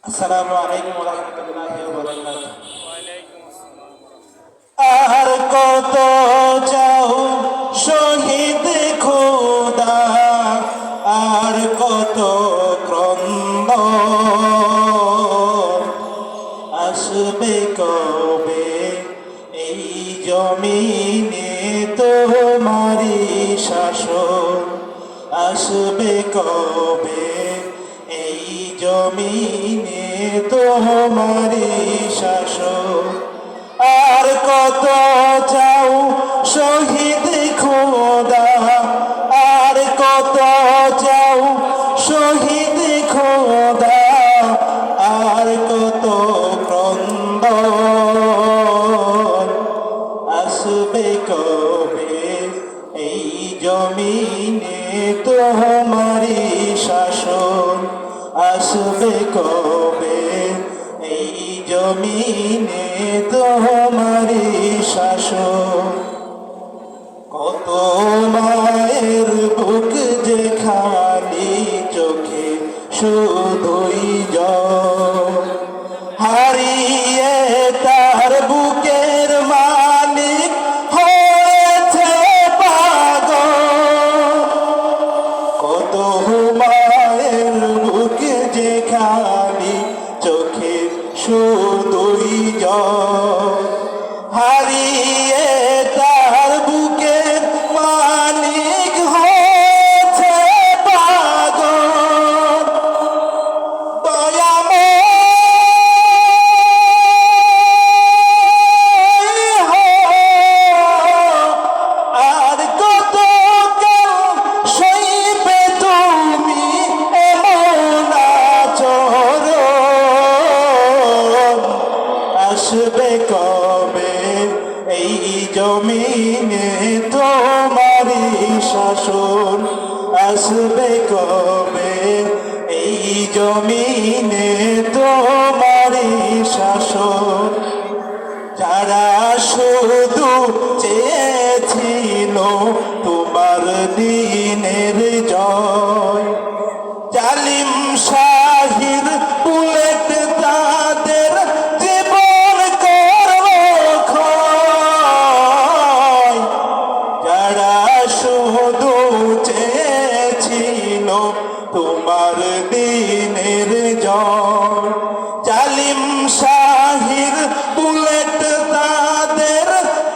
আসসালামু আলাইকুম ওয়া রাহমাতুল্লাহি ওয়া বারাকাতুহু। আর কত চাও শহীদ খোদা, আর কত ক্রন্দ আসবে কবে এই জমিনে তোমারি শাসন, আসবে কবে এই জমিনে তোমারি শাসন। আর কত চাও শহীদ খোদা, আর কত চাও শহীদ খোদা, আর কত ক্রন্দ আসবে কবে এই জমিনে তোমারি শাসন, আসবে কবে এই জমিনে তোমারি শাসন। কত মায়ের বুক যে খালি চোখে শুধুই জল, হারিয়ে তার বুকের মালিক হয়েছে পাগল। কত মায়ের বুক যে খালি চোখে শুধুই জল, হারিয়ে তার বুকের মালিক হয়েছে পাগল। আর কত সইবে তুমি এমন আচরণ, আসবে কবে এই জমিনে তোমারি শাসন, আসবে কবে এই জমিনে তোমারি শাসন। যারা শুধু চেয়েছিল তোমার দিনের জয়, জালিম শাহির বুলেট তাদের জীবন করলো ক্ষয়। যারা শুধু চেয়েছিল তোমার দিনের জয়, জালিম শাহির বুলেট তাদের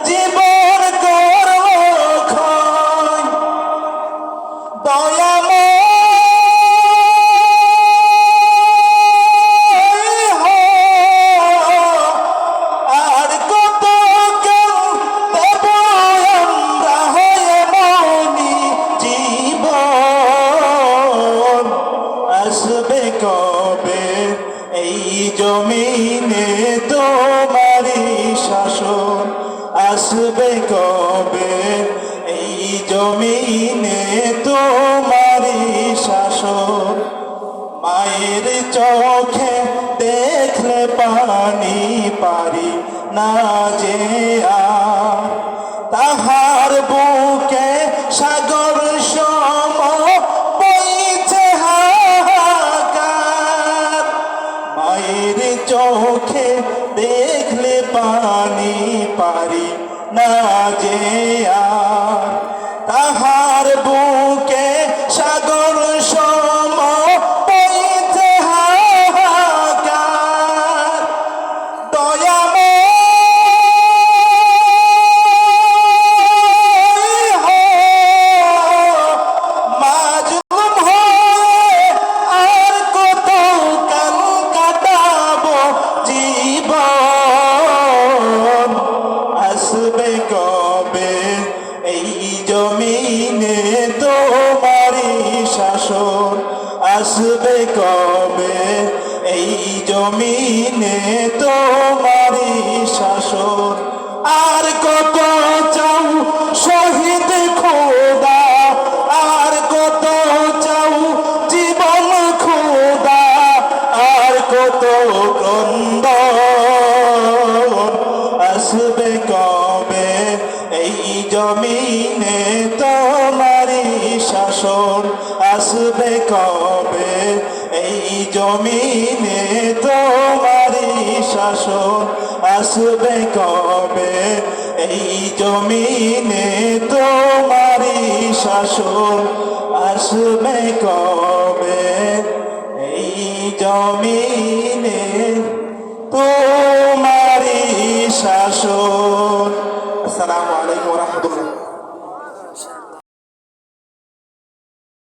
জীবন করলো ক্ষয়। আর কত দেব আমরা হয়ে মনি জীবন, আসবে কবে এই জমিনে তোমারি শাসন, আসবে কবে এই জমিনে তোমারি শাসন। মায়ের চোখে দেখলে পানি পারি না যে আর, তাহার বুকে সাগর সম বইছে হাহাকার। মায়ের চোখে দেখলে পানি পারি না যে আর, তাহার বুকে সাগর সম বইছে হাহাকার। মাজলুম হয়ে আর কত কাল কাটাবো জীবন, আসবে কবে এই জমিনে তোমারি শাসন, আসবে কবে এই জমিনে তোমারি শাসন। আর কত চাও শহীদ খোদা, আর কত চাও জীবন খোদা, আর কত ক্রন্দন আসবে কবে এই জমিনে তোমারি শাসন, আসবে কবে এই জমিনে তোমারি শাসন আসবে কবে এই জমিনে তোমারি শাসন আসবে কবে এই জমিনে